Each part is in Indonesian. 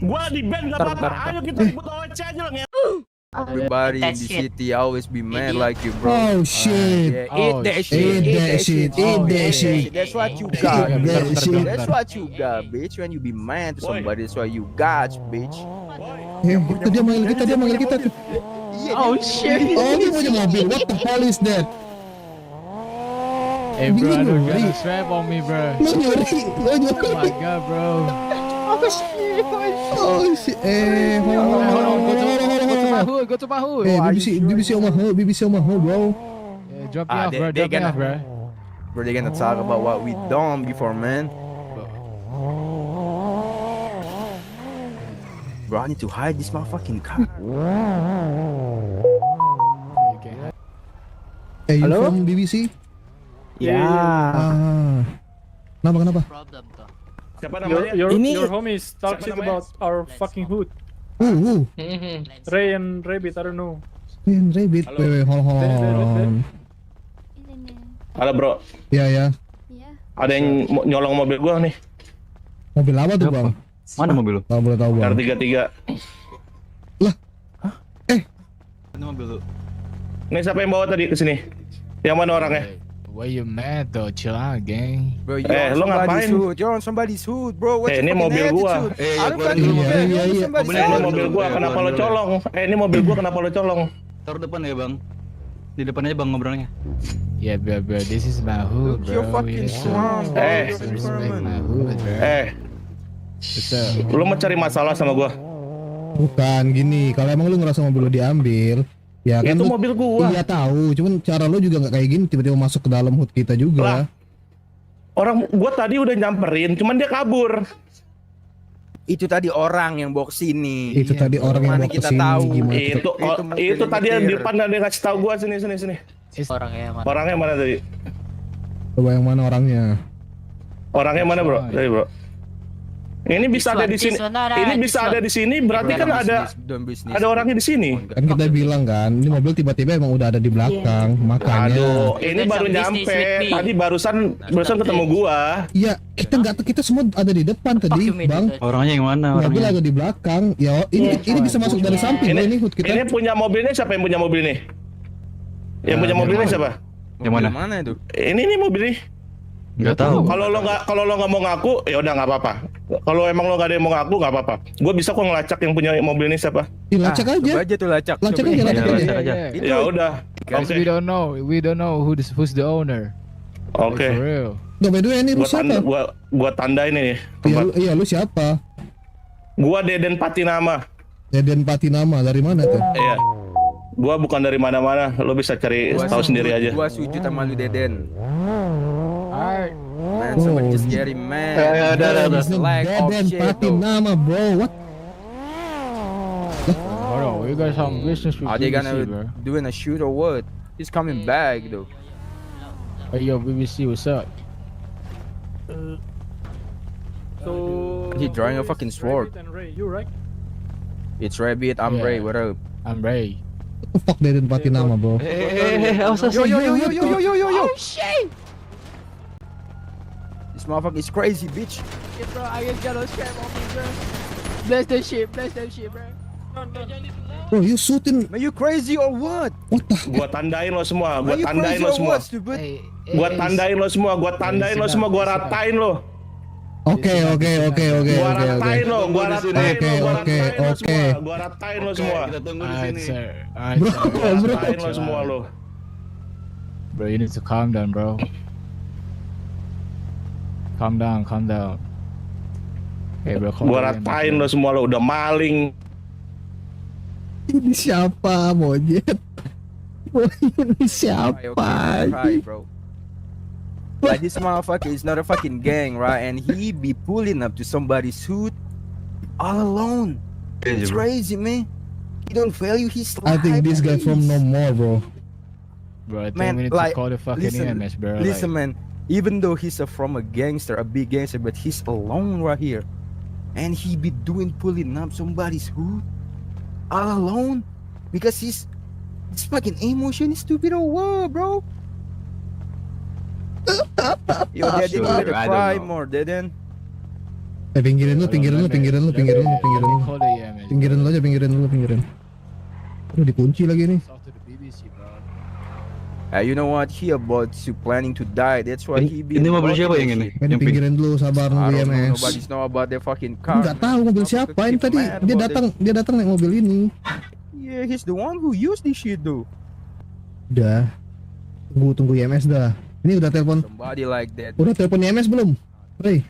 Gua di band gak apa-apa. Ayo kita ribut OC aja lah. Everybody in the city always be mad like you, bro. Oh shit. Yeah, eat that shit. Eat that shit. Eat that shit. That's what you Eat got. that shit. That's what you got, bitch. When you be mad to somebody, that's what you got, bitch. Itu dia manggil kita tuh. Oh shit. Oh, ini punya mobil. What the hell is that? Hey bro, I don't got Ngeri. a strap on me, bro. Lo nyuri. Oh my god, bro. Oh shit. Hold on, go to my Hold on. hood, go to my hood. BBC on my hood. BBC on my hood, bro. Yeah, drop me off, they- bro. they Drop me gonna- off, bro. Bro, they gonna talk about what we done before, man. Bro, I need to hide this motherfucking car. Okay. Hey, you Halo? from BBC? Yeah. Ah. Kenapa? Siapa namanya? Ini- Your homies talk Siapa shit namanya? about our fucking hood. Ray and Rabbit, I don't know. Rabbit. Halo. Wait, hold on. Halo bro, Ya. Iya. ada yang nyolong mobil gua nih. Mobil apa tuh, Bang? Mana mobil lu? Kalau boleh tahu, Bang. R33. Mana mobil lu? Nih siapa yang bawa tadi ke sini? Yang mana orangnya? Why you mad though? Chill out, gang. Bro, you Eh, on lo somebody's ngapain? hood. You're on somebody's hood, bro. What's Eh, your ini fucking mobil gua. attitude? I don't keluarin fucking dulu, care. Bang. You're on Iya. somebody's Ini hood. mobil gua, kenapa lo colong? Ini mobil gua, kenapa lo colong? Taruh depan ya bang. Di depan aja bang ngobrolnya. Yeah, bro. This is my hood, Look, bro. you're fucking Yeah. swamp, bro. Eh. You're Respect vermin. my hood, bro. What's up? Lo mau cari masalah sama gua? Bukan gini, kalau emang lu ngerasa mobil lu diambil, ya kan Itu lu- mobil gua. Iya tahu, cuman cara lu juga nggak kayak gini tiba-tiba masuk ke dalam hood kita Lah. juga. Orang gua tadi udah nyamperin, cuman dia kabur. Itu tadi orang yang bawa kesini. Itu tadi orang yang Mana bawa kita kesini, tahu? gimana kita- Itu mobil itu tadi yang di nyetir. depan dia ngasih tahu gua sini. Orangnya mana tadi? Coba yang mana orangnya? Orangnya mana bro? Tadi bro. Ini bisa ada di sini. Ini bisa ada di sini. Berarti kan ada orangnya di sini. Kan kita bilang kan, ini mobil tiba-tiba emang udah ada di belakang, makanya. Aduh, ini baru nyampe. Tadi barusan ketemu gua. Iya, kita semua ada di depan tadi, Bang. Orangnya yang mana? Mobil Orangnya. ada di belakang. Ya, ini bisa masuk dari samping loh, ini hood kita. Ini punya mobilnya siapa yang punya mobil ini? Yang punya mobilnya siapa? Yang mana? Mana itu? Ini mobil nih. Nggak tahu. Kalau lo nggak mau ngaku, ya udah nggak apa-apa. Kalau emang lo nggak ada yang mau ngaku, nggak apa-apa. Gue bisa kok ngelacak yang punya mobil ini siapa. Ih, lacak aja. Coba aja tuh lacak. Lacak Coba. aja, lacak Ya, aja. lacak aja. Itu Ya udah. Guys, Oke. we don't know who's the owner. Oke. Like, for real. Nggak, by the way, ini lu siapa? Gua tandain ini Iya, tempat. lu siapa? Gua Deden Patinama. Deden Patinama, dari mana tuh? Iya. Gua bukan dari mana-mana. Lo bisa cari tahu sendiri aja. Gua sujud sama lu, Deden. Alright. Man, somebody just getting mad. His name Lack of Deden shit, bro. Patinama, bro. What? Hold on, we got some business with Are they BBC, gonna bro. doing a shoot or what? He's coming back though. Hey, yo, BBC, what's up? So He drawing a fucking sword. Rabbit and Ray, you right? It's Rabbit, I'm Yeah. Ray, what up? I'm Ray. What the fuck Deden Patinama, bro? awas. Yo. This motherfucker is crazy, bitch. Bro, I just got a strap on me, bro. Bless that shit, bro. Bro, you shooting? Man, you crazy or what? What the? Gua tandain lo semua. Gua Man, you tandain crazy lo or semua. what, stupid? Gua tandain lo semua. Gua tandain lo semua. Gua ratain lo. Oke. Gua ratain lo. Gua ratain lo. Gua Oke. ratain lo semua. Gua ratain lo semua. Kita tunggu di Alright, sini. sir. Alright, Bro, sir. Gua bro. ratain lo semua lo. Bro, you need to calm down, bro. Calm down. Hey, bro, calm Gua down, ratain bro. lo semua lo. Udah maling. Ini siapa, monyet? Ini siapa? Right, bro. Like this motherfucker is not a fucking gang, right? And he be pulling up to somebody's hood all alone. It's crazy, man. He don't value his life. I think this guy please. from No More, bro. Bro, I think Man, we need like, to call the fucking listen, EMS, bro. Listen, Like, man. Even though he's from a gangster, a big gangster, but he's alone right here, and he be pulling up somebody's hood all alone because he's fucking emotion is stupid or what, bro? Yo, Deden, you better I don't cry know. more, Deden. Pinggirin lu. Call the EMS. Pinggirin lu. Udah dikunci lagi nih. Talk to the BBC, bro. You know what? He about to planning to die. That's why he be. Ini mobil siapa yang ini? Ini pinggirin dulu, sabar I nunggu don't know. IMS. Nobody's know about their fucking car. Enggak tahu mobil siapa. Ini tadi dia datang naik mobil ini. Yeah, he's the one who used this shit though. Udah. Tunggu IMS dah. Ini udah telepon. Somebody like that. Udah telepon IMS belum? Ray.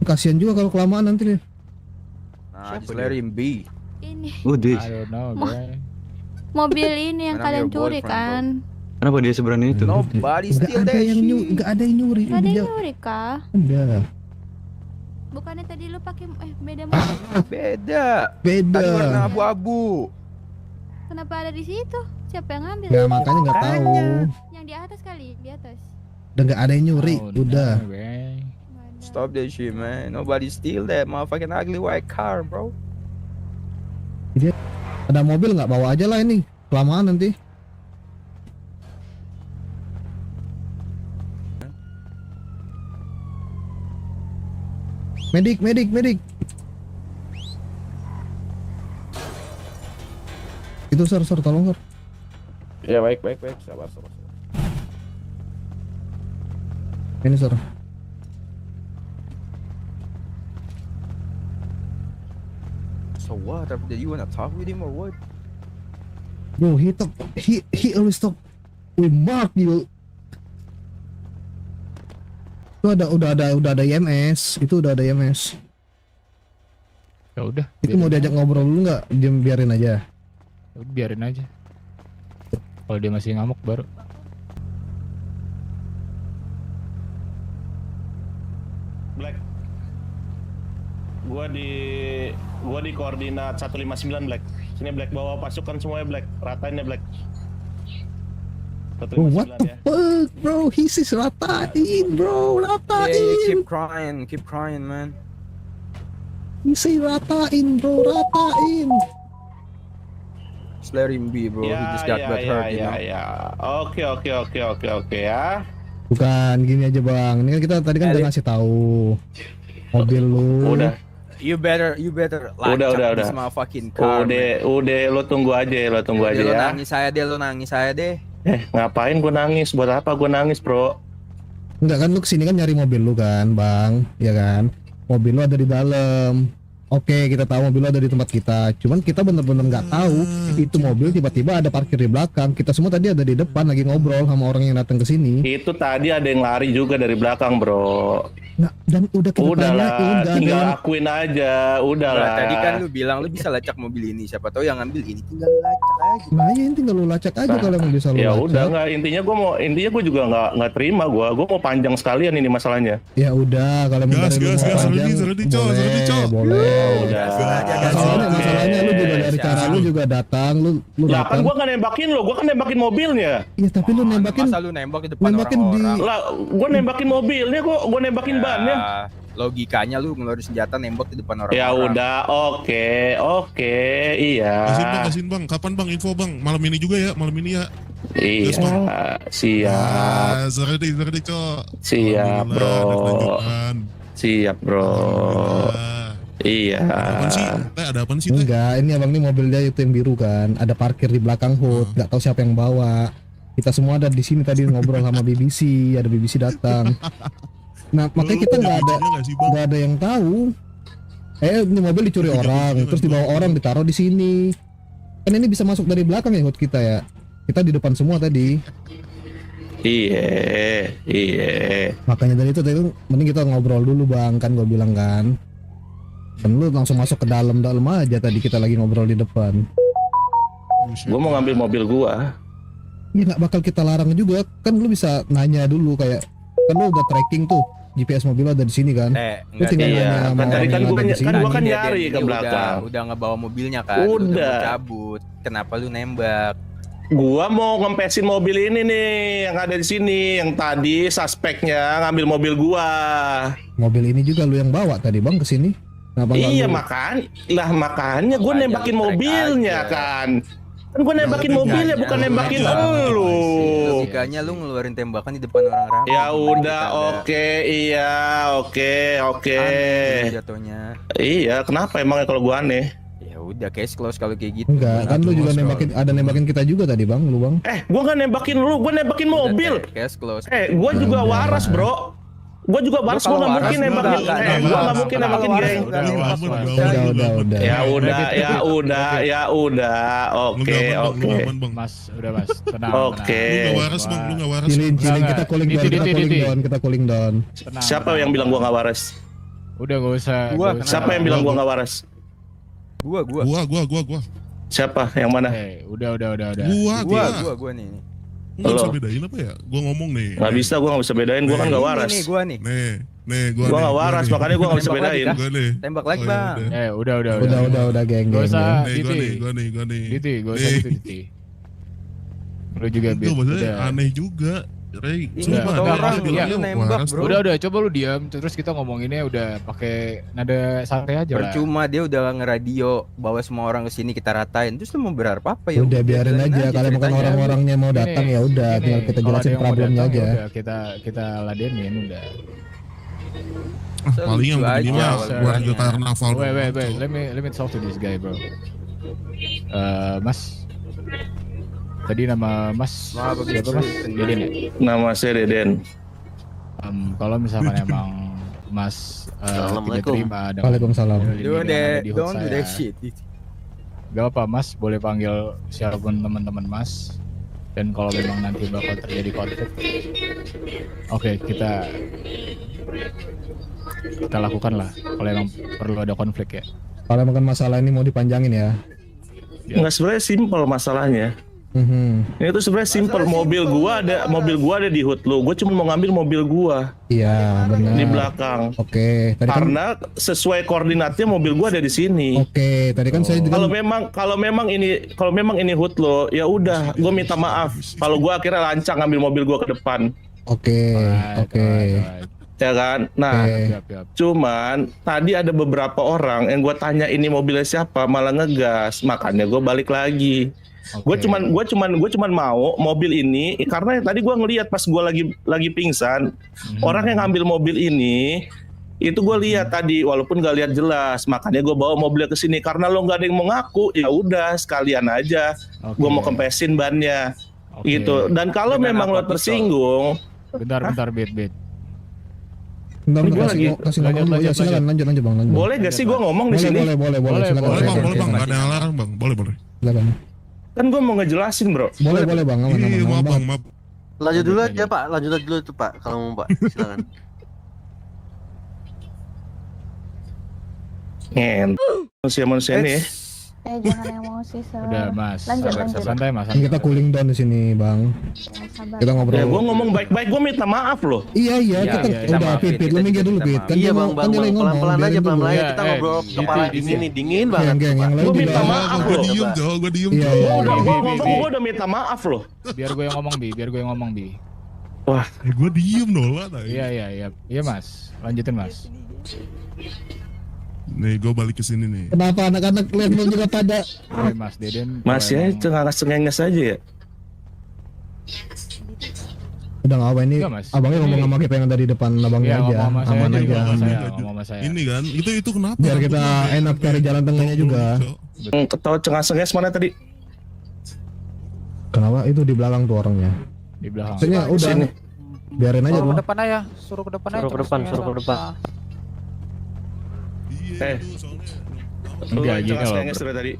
Kasihan juga kalau kelamaan nanti nih. Nah, just let him be. Ini Udis. I don't know, bro. mobil ini yang Mana kalian your curi boyfriend, kan? Kenapa dia seberani itu? Nobody Enggak steal ada that yang shit. enggak ada yang nyuri. Gak ada Ini yang nyuri kah? Ada. Bukannya tadi lu pakai beda mobil? Beda. Beda. Tadi warna abu-abu. Kenapa ada di situ? Siapa yang ngambil? Ya makanya nggak tahu. Makanya. Yang di atas kali, di atas. Udah nggak ada yang nyuri. Oh, Udah. no, bro. Nggak ada. Stop that shit, man. Nobody steal that motherfucking ugly white car, bro. Ada mobil nggak bawa aja lah ini. Kelamaan nanti. Medik. Itu sir, tolong sir. Ya baik. Sabar. Ini sir. So what? After that, you wanna talk with him or what? Bro, he always talk with Mark you. Itu udah ada IMS, itu udah ada IMS. Ya udah. Itu mau diajak ngobrol dulu nggak? Biarin aja. Biarin aja. Kalau dia masih ngamuk baru. Black. Gua di koordinat 159 Black. Sini Black, bawa pasukan semuanya Black. Ratain ya Black. Bro, what 159 the ya. fuck, bro? He says ratain, bro, Yeah, ratain. keep crying, man. He say ratain, bro, ratain. Just let him be, bro. He just got hurt, you know. Ya. Oke ya. Bukan gini aja bang. Ini kan kita tadi kan udah ngasih tahu mobil lu. Udah. You better Udah. this motherfucking car. Udah, lo tunggu aja Lo ya. nangis saya deh. Ngapain gue nangis? Buat apa gue nangis, bro? Enggak kan lu kesini kan nyari mobil lu kan, bang, ya kan? Mobil lu ada di dalam. Oke, kita tahu mobil lu ada di tempat kita. Cuman kita bener-bener nggak tahu itu mobil tiba-tiba ada parkir di belakang. Kita semua tadi ada di depan lagi ngobrol sama orang yang datang ke sini. Itu tadi ada yang lari juga dari belakang, bro. Nah, dan udah kita tanyain, nggak Tinggal ada. akuin aja, udahlah. Nah, tadi kan lu bilang lu bisa lacak mobil ini. Siapa tahu yang ngambil ini tinggal lu lacak aja. Nah, ya ini tinggal lu lacak aja kalau emang bisa lu Ya lacak. udah nggak, intinya gue juga nggak terima, gue mau panjang sekalian ini masalahnya. Ya udah, kalau emang dari lu mau panjang, boleh. Udah. Masalahnya lu juga dari cara lu juga datang, lu Lah kan datang. gue nggak nembakin lo, gue kan nembakin mobilnya. Iya tapi lu nembakin Masa lu nembak di depan nembakin di- orang-orang? Lah gue nembakin mobilnya, gue nembakin bannya. Logikanya lu ngeluarin senjata nembak di depan orang-orang. Ya udah, oke, iya. Kasihin bang, kapan bang info bang? Malam ini juga ya, malam ini ya. Yes, Iya, Bang. siap, Serdi cok. siap Alhamdulillah, bro, ada kelanjutan. siap bro. Alhamdulillah. Iya. Ada apaan sih? Ada apaan sih teh? Enggak, ini abang ini mobilnya itu yang biru kan, ada parkir di belakang hood, nggak tahu siapa yang bawa. Kita semua ada di sini tadi ngobrol sama BBC, ada BBC datang. Nah makanya kita nggak ada yang tahu. Ini mobil dicuri orang, terus dibawa orang ditaruh di sini. Kan ini bisa masuk dari belakang ya hood kita ya. Kita di depan semua tadi. Iya. Makanya dari itu tadi mending kita ngobrol dulu bang, kan gue bilang kan. Dan lu langsung masuk ke dalam aja tadi kita lagi ngobrol di depan. Gue mau ngambil mobil gua. Ya nggak bakal kita larang juga, kan lu bisa nanya dulu kayak, kan lu udah tracking tuh GPS mobil lu ada di sini kan. Lu tinggal iya. nanya sama Kan tadi orang kan yang gua ada di kan sini. gua kan nyari ke belakang. Udah ngebawa mobilnya kan. Udah. Mau cabut. Kenapa lu nembak? Gua mau ngempesin mobil ini nih yang ada di sini, yang tadi suspeknya ngambil mobil gua. Mobil ini juga lu yang bawa tadi bang ke sini. Kenapa nggak Iya lu- makanya gua nembakin Makanya lu mobilnya track aja. kan. Kan gue nembakin mobilnya, bukan nembakin lu. Logikanya lu ngeluarin tembakan di depan orang ramai. Ya udah, oke, iya, oke. Aneh jatuhnya. Iya, kenapa emangnya kalau gue aneh? Ya udah, case close kalau kayak gitu. Enggak, kan lu juga nembakin kita juga tadi bang, lu bang. Gue nggak nembakin lu, gue nembakin mobil. Case close. Gue juga waras bro. Gue juga waras, gue nggak mungkin nembakin. Gue nggak mungkin nembakin geng. Udah. Ya udah. Oke. Mas, udah mas, tenang. Oke. Lu nggak waras bang, lu nggak waras. Cilin, Enggak, kita cooling down. Tenang, Siapa tenang. yang bilang gue nggak waras? Udah gak usah. Gua, gak usah. Siapa yang bilang gue nggak waras? Gua. Siapa? Yang mana? Udah. Gua nih. Nggak bisa Lo. bedain apa ya? Gue ngomong nih. Nggak bisa, gue nggak bisa bedain. Gue kan nggak waras. Nih, gua nih. Nih, Gue nggak waras, makanya gue nggak bisa Tembak lagi, bedain. Kak. Gue nih. Tembak lagi, Oh, ya Bang. udah. Udah, geng. Gak usah, Nih, gue Diti. nih. Diti, gak usah gitu, Diti. Lu juga Itu maksudnya udah. aneh juga. Rey, Ini sumpah, foto dia orang, bilangnya lu nembak, waras. bro. Udah, coba lu diam, terus kita ngomonginnya udah pakai nada santai aja lah. Percuma dia udah ngeradio bawa semua orang ke sini kita ratain. Terus lu mau berharap apa ya? Udah biarin jalanin aja, kalau bukan ceritanya. orang-orangnya mau datang ya udah, Ini, tinggal kita kalau jelasin ada yang mau problemnya datang, aja. ya udah, kita ladenin udah. Paling yang Lucu begini aja mah awal warga mulanya. karnaval. Wait, let me talk to this guy, bro. Mas, tadi nama Mas Maaf, siapa Mas? Deden ya? Nama saya Deden. Kalau misalkan emang Mas tidak Assalamualaikum. terima dengan Waalaikumsalam. dengan Don't ada di hood don't do saya, that shit. gak apa Mas, boleh panggil siapapun teman-teman Mas. Dan kalau memang nanti bakal terjadi konflik, oke, kita lakukan lah. Kalau emang perlu ada konflik ya. Kalau emang masalah ini mau dipanjangin ya. Nggak, sebenarnya simpel masalahnya. Ini tuh sebenarnya simpel. Mobil gua ada di hood lu. Gue cuma mau ngambil mobil gua Iya, benar. di belakang. Oke, tadi kan Karena sesuai koordinatnya mobil gua ada di sini. Oke, tadi kan saya juga Kalau memang ini hood lo, ya udah, gue minta maaf. Kalau gue akhirnya lancang ngambil mobil gue ke depan, Oke. Alright. ya kan? Nah, Oke. Siap. cuman tadi ada beberapa orang yang gue tanya ini mobilnya siapa, malah ngegas. Makanya gue balik lagi. Gue Oke. cuman mau mobil ini karena tadi gue ngelihat pas gue lagi pingsan, orang yang ngambil mobil ini itu gue lihat tadi, walaupun gak lihat jelas. Makanya gue bawa mobilnya ke sini karena lo nggak ada yang mau ngaku, ya udah sekalian aja. Oke. Gue mau kempesin bannya, Oke. gitu. Dan kalau Dengan memang lo apa, tersinggung, Bentar, bet. Bentar, Ini gua kasih lagi- kasih ngomong dulu. Ya silakan lanjut Bang. Lanjut. boleh gak sih gue ngomong di sini? Boleh. Boleh, Silakan. Boleh bang, Oke, boleh bang. oke. Gak ada yang larang bang. Boleh. Silakan. Kan gue mau ngejelasin bro. Boleh Bang. Aman. Iya, maaf bang, maaf. Lanjut dulu Lanjut. aja Pak, lanjut dulu tuh Pak, kalau mau Pak, silakan. Manusia ini ya. Jangan emosi, Udah Mas. Lanjut. Santai Mas. Kan kita cooling down di sini, Bang. Sabar. Kita ngobrol. Ya gue ngomong baik-baik, gue minta maaf loh. Iya, Iya, kita iya, udah maaf, Pit, kita lu minggir dulu, minta Pit. maaf. Kan Iya dia bang, mau- bang, kan dia lagi ngomong, pelan-pelan aja, biarin dulu. pelan-pelan aja. Iya, Kita ngobrol Diti, kepala Diti. dingin nih, dingin Geng, banget. yang lain Gue juga. minta maaf Gue loh. diem jauh, gue diem Iya, jauh. iya. Gue Bi. udah minta maaf loh. Biar gue yang ngomong Bi. Gue diem doang. Iya Mas. Lanjutin Mas. Nih, gue balik ke sini nih. Kenapa anak-anak level juga pada Oke Mas Deden. Mas ya, cengenges aja ya. udah nggak apa ini Enggak, Mas. abangnya ngomong sama kita yang dari depan abangnya Iya, aja ngomong sama saya aman aja, aja ngomong sama saya, Lanjut. ngomong sama saya. Ini kan, itu kenapa? biar kita enak cari jalan tengahnya juga. Ketawa cengenges mana tadi? Kenapa itu di belakang tuh orangnya? Di belakang. Maksudnya udah Sini. biarin aja dulu. depan aja, suruh ke depan Suruh ke depan, suruh ke depan. Iya, Eh. itu soalnya. Lu Enggak, gini loh, cengenges bro. dari tadi.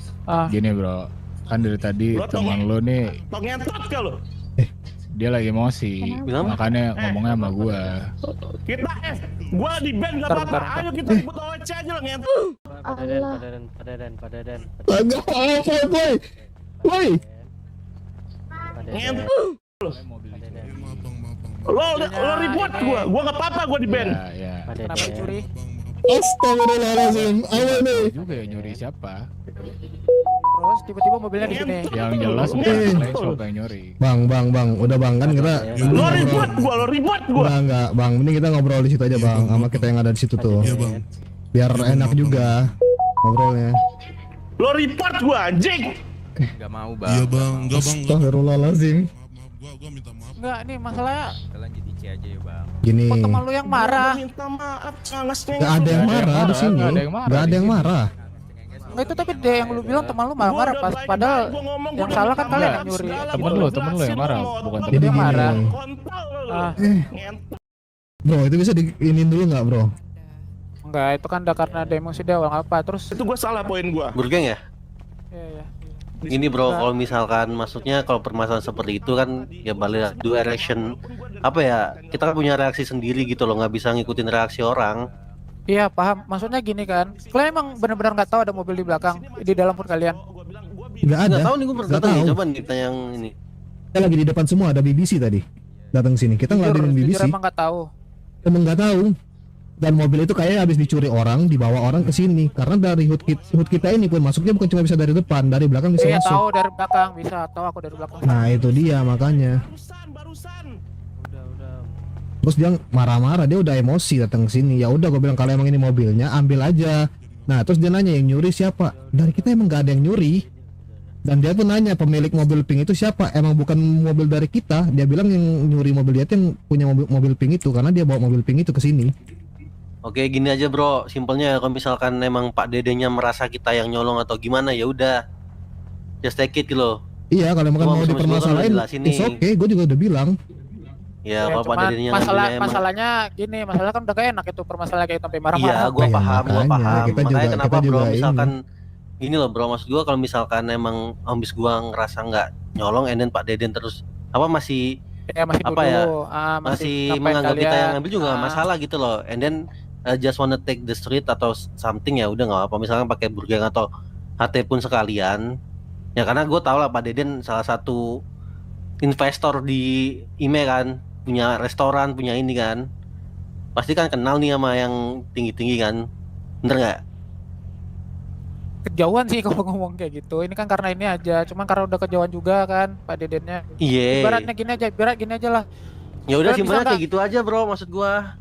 Gini bro, kan dari tadi Lo tau teman lo nih Tok ngentot kah lo? dia lagi emosi, Kenapa? makanya ngomongnya sama gua. Kita gua di band gak apa-apa. Ayo kita ribut OC aja lah ngentot. Allah. Padan. Agak apa boy? Boy, Ngentot. Iya, maaf bang, maaf bang. Lo ribut gua gak apa-apa gua di band. Ya. Kenapa curi? astagfirullahaladzim. Apa nih? Tahu juga ya nyuri siapa? Terus tiba-tiba mobilnya di sini. Yang jelas bukan Eh. lain siapa yang nyuri. Bang, udah bang kan kita Lo ribut gua. enggak, bang. Mending kita ngobrol di situ aja bang, sama kita yang ada di situ tuh. Iya bang. Biar enak juga ngobrolnya. Lo report gua anjing. Nggak mau bang. Iya bang, enggak bang. Astagfirullahaladzim. Maaf, gua minta maaf. Enggak, nih masalahnya Kita lanjut IC aja ya bang. Gini, kok teman lu yang marah. Minta maaf, sangasnya. nggak ada yang marah di sini. Nggak ada yang marah Nggak ada di yang sini. marah. Enggak itu tapi deh yang lu bilang teman lu marah-marah pas padahal yang salah kan kalian yang nyuri. Temen lu yang marah, bukan Jadi yang gini, marah. Ah, bro, itu bisa diinin dulu nggak bro? enggak, itu kan udah karena ada emosi dia orang apa. Terus Itu gue salah poin gue. Burgeng ya? iya. Ini bro, kalau misalkan maksudnya kalau permasalahan seperti itu kan ya balik dua reaction apa ya, kita kan punya reaksi sendiri gitu loh, nggak bisa ngikutin reaksi orang. Iya, paham. Maksudnya gini kan. Kalian emang benar-benar nggak tahu ada mobil di belakang di dalam pun kalian. Nggak ada. Nggak tahu nih, gue baru Nggak datang nih, tahu. coba nih tanya yang ini. Kita lagi di depan semua, ada BBC tadi datang sini. Kita ngeladenin BBC. Jujur emang nggak tahu. Emang nggak tahu. Dan mobil itu kayak habis dicuri orang, dibawa orang ke sini. Karena dari hood kita ini pun masuknya bukan cuma bisa dari depan, dari belakang bisa Iya, masuk. tahu dari belakang bisa. Tahu aku dari belakang. Nah itu dia makanya. Barusan. Terus dia marah-marah, dia udah emosi datang ke sini. Ya udah gue bilang kalau emang ini mobilnya ambil aja. Nah terus dia nanya yang nyuri siapa? Dari kita emang gak ada yang nyuri. Dan dia pun nanya pemilik mobil pink itu siapa? Emang bukan mobil dari kita. Dia bilang yang nyuri mobil dia itu yang punya mobil pink itu karena dia bawa mobil pink itu ke sini. Oke, gini aja bro, simpelnya kalau misalkan emang Pak Dedenya merasa kita yang nyolong atau gimana ya udah, just take it gitu loh. Iya kalau emang Cuma mau maksud gua kan dipermasalahin, udah jelasin it's nih. okay. Gue juga udah bilang. Ya, kalau Pak cuman Dedenya masalahnya gini, masalah kan udah gak enak itu permasalahan kayak sampai iya, marah-marah. gua Iya, paham, gua makanya, paham. kita Makanya juga- kenapa kita bro, juga misalkan gini loh bro, maksud gua kalau misalkan emang habis gua ngerasa nggak nyolong, and then Pak Deden terus apa masih Ya masih apa ya, dulu, masih ngapain menganggap kita kalian? yang ngambil juga nggak masalah gitu loh, and then just wanna take the street atau something ya udah nggak apa, misalkan pakai burger atau HT pun sekalian ya, karena gue tau lah Pak Deden salah satu investor di IME kan, punya restoran, punya ini kan, pasti kan kenal nih sama yang tinggi-tinggi kan, bener nggak? Kejauhan sih kalau ngomong kayak gitu. Ini kan karena ini aja, cuman karena udah kejauhan juga kan Pak Dedennya. Iya. Ibaratnya gini aja lah. Ya udah Kalian simpelnya bisa kayak gitu aja bro, maksud gua.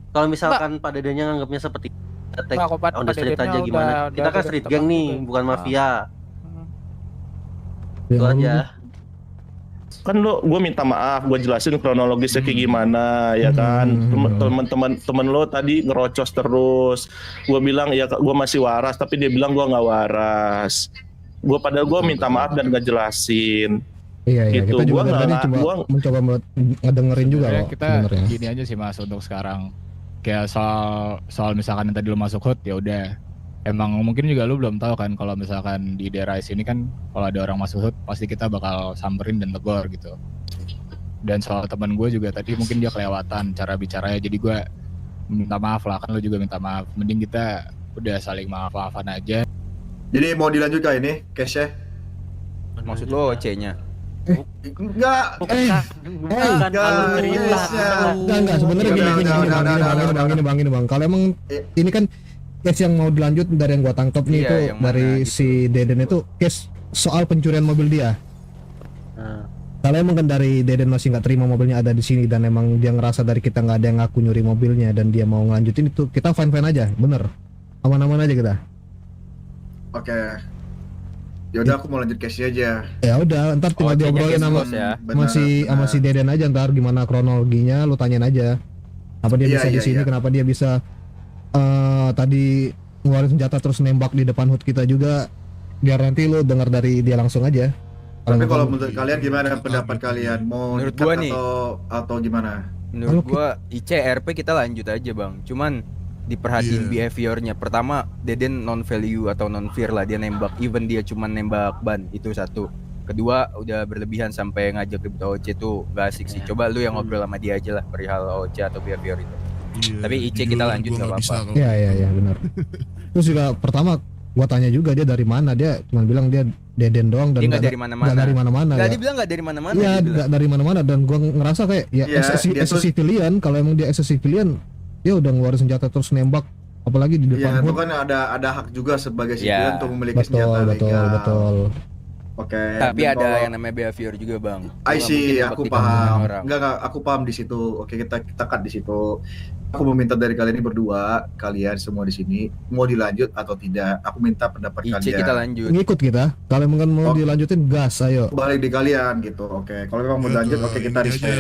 Kalau misalkan Pak Dedennya nganggapnya seperti attack Nggak, kok, Pak- on the Pak street Dedennya aja gimana? udah Kita kan udah street tebak gang nih, juga. bukan mafia. Hmm. Itu Ya, aja. Kan gue minta maaf, gue jelasin kronologisnya kayak gimana ya kan. Temen lo tadi ngerocos terus. Gue bilang ya gue masih waras, tapi dia bilang gue nggak waras. Padahal gue minta maaf dan gak jelasin. Iya iya Gitu, kita juga gua dari tadi nggak- coba gua- mencoba ngedengerin juga Sebenarnya kok kita sebenarnya. gini aja sih mas untuk sekarang, kayak soal misalkan yang tadi lu masuk hood ya udah, emang mungkin juga lu belum tahu kan kalau misalkan di daerah sini kan kalau ada orang masuk hood pasti kita bakal samperin dan tegur gitu. Dan soal teman gue juga tadi mungkin dia kelewatan cara bicaranya, jadi gue minta maaf lah, kan lu juga minta maaf, mending kita udah saling maaf-maafan aja. Jadi mau dilanjut kah ini case-nya? Maksud lo OC-nya? Enggak. Bukan kalau cerita. Enggak sebenarnya gini Udah. bang. Kalau emang ini kan case yang mau dilanjut dari yang gua tangkap nih Iya, itu yang mana dari gitu. si Deden itu case soal pencurian mobil dia. Nah, Kalau emang kan dari Deden masih nggak terima mobilnya ada di sini dan emang dia ngerasa dari kita nggak ada yang ngaku nyuri mobilnya dan dia mau ngelanjutin itu, kita fine aja, bener, aman aja kita. Oke. Yaudah aku mau lanjut case-nya aja. Ya udah, ntar tinggal OC-nya diobrolin case sama close ya. sama si Deden aja, ntar gimana kronologinya lu tanyain aja. Apa dia Iya, bisa di iya, sini, iya. kenapa dia bisa tadi ngeluarin senjata terus nembak di depan hood kita juga, biar nanti lu dengar dari dia langsung aja. Tapi nggak kalau tahu- menurut kalian gimana pendapat kalian? Mau Menurut di-cut gua nih. atau gimana? Menurut Kalau gua ICRP kita lanjut aja bang. Cuman diperhatiin Iya. behaviornya. Pertama Deden non value atau non fear lah, dia nembak. Even dia cuman nembak ban, itu satu. Kedua udah berlebihan sampai ngajak ribut OC tuh gak asik sih. Coba lu yang ngobrol sama dia aja lah perihal OC atau behavior itu. Iya, Tapi IC di kita luar lanjut, gua nggak nggak bisa apa-apa. kalau- Iya benar. Terus juga pertama gua tanya juga dia dari mana, dia cuma bilang dia Deden doang dan Dia nggak nggak dari mana-mana. nggak dari mana-mana. Gak Ya. dibilang gak dari mana-mana. Iya, dia bilang. nggak dari mana-mana dan gua ngerasa kayak ya Iya, dia as a tuh- civilian, kalau emang dia as a civilian dia udah ngeluarin senjata terus nembak, apalagi di Iya, depan itu hood. kan ada hak juga sebagai Iya. sipil untuk memiliki senjata Betul. legal. Oke. Tapi dan ada kalau- yang namanya behavior juga bang. Lu I nggak see, mungkin aku nebak di kamar paham. orang. Enggak, aku paham di situ. Oke, kita cut di situ. Aku meminta dari kalian ini berdua, kalian semua di sini mau dilanjut atau tidak. Aku minta pendapat IC kalian. kita lanjut. Ngikut kita. Kalau mau Oh. dilanjutin gas, ayo. Balik di kalian gitu. Oke, kalau memang mau Ya, lanjut, ke oke kita ini aja respect. ya,